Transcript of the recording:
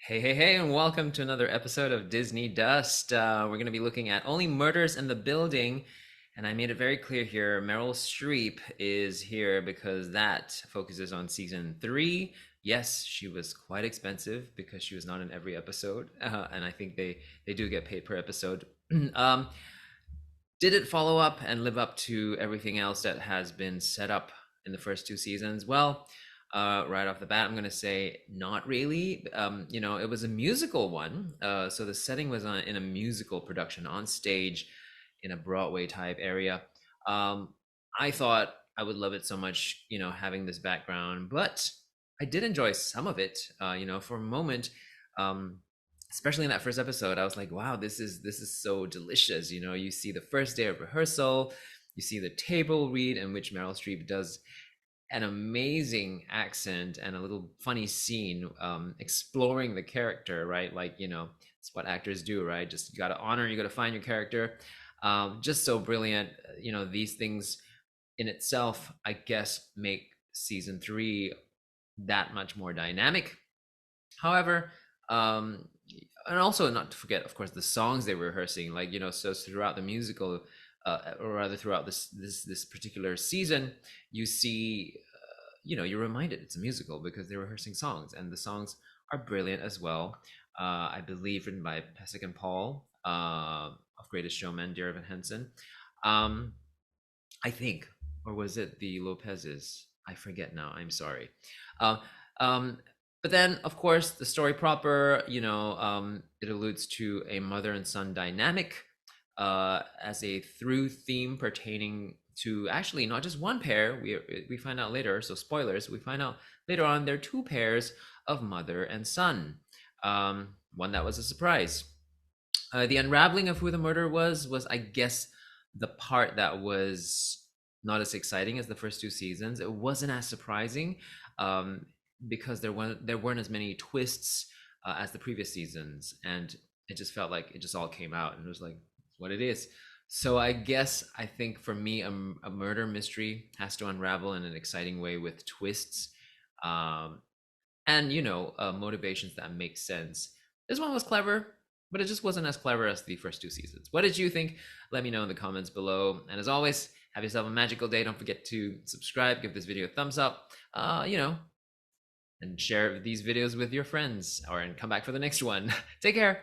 Hey, and welcome to another episode of Disney Dust. We're going to be looking at Only Murders in the Building. And I made it very clear here Meryl Streep is here because that focuses on season three. Yes, she was quite expensive because she was not in every episode. And I think they do get paid per episode. um, did it follow up and live up to everything else that has been set up in the first two seasons? Well, right off the bat, I'm going to say not really. It was a musical one. So the setting was in a musical production on stage in a Broadway type area. Um, I thought I would love it so much, having this background, but I did enjoy some of it, for a moment. Um, Especially in that first episode, I was like, wow, this is so delicious. You see the first day of rehearsal, you see the table read in which Meryl Streep does an amazing accent and a little funny scene, exploring the character, right? Like, it's what actors do, right? Just you got to honor, you got to find your character. Just so brilliant. These things in itself, I guess, make season three that much more dynamic. However, um, and also not to forget, of course, the songs they were rehearsing, like, so throughout the musical, or rather throughout this particular season, you see, you're reminded it's a musical because they're rehearsing songs, and the songs are brilliant as well. I believe written by Pesek and Paul, of Greatest Showman, Dear Evan Hansen. Um, I think, or was it the Lopez's? I forget now. I'm sorry. Uh, um, but then, of course, the story proper, it alludes to a mother and son dynamic, as a through theme pertaining to actually not just one pair. We find out later, so spoilers. We find out later on there are two pairs of mother and son. One that was a surprise. The unraveling of who the murderer was, I guess, the part that was not as exciting as the first two seasons. It wasn't as surprising, um, because there weren't as many twists, as the previous seasons, and it just felt like it just all came out and it was like what it is. So I think for me, a murder mystery has to unravel in an exciting way with twists, um, and motivations that make sense. This one was clever, but it just wasn't as clever as the first two seasons. What did you think? Let me know in the comments below. And as always, have yourself a magical day. Don't forget to subscribe, give this video a thumbs up, and share these videos with your friends, or and come back for the next one. Take care.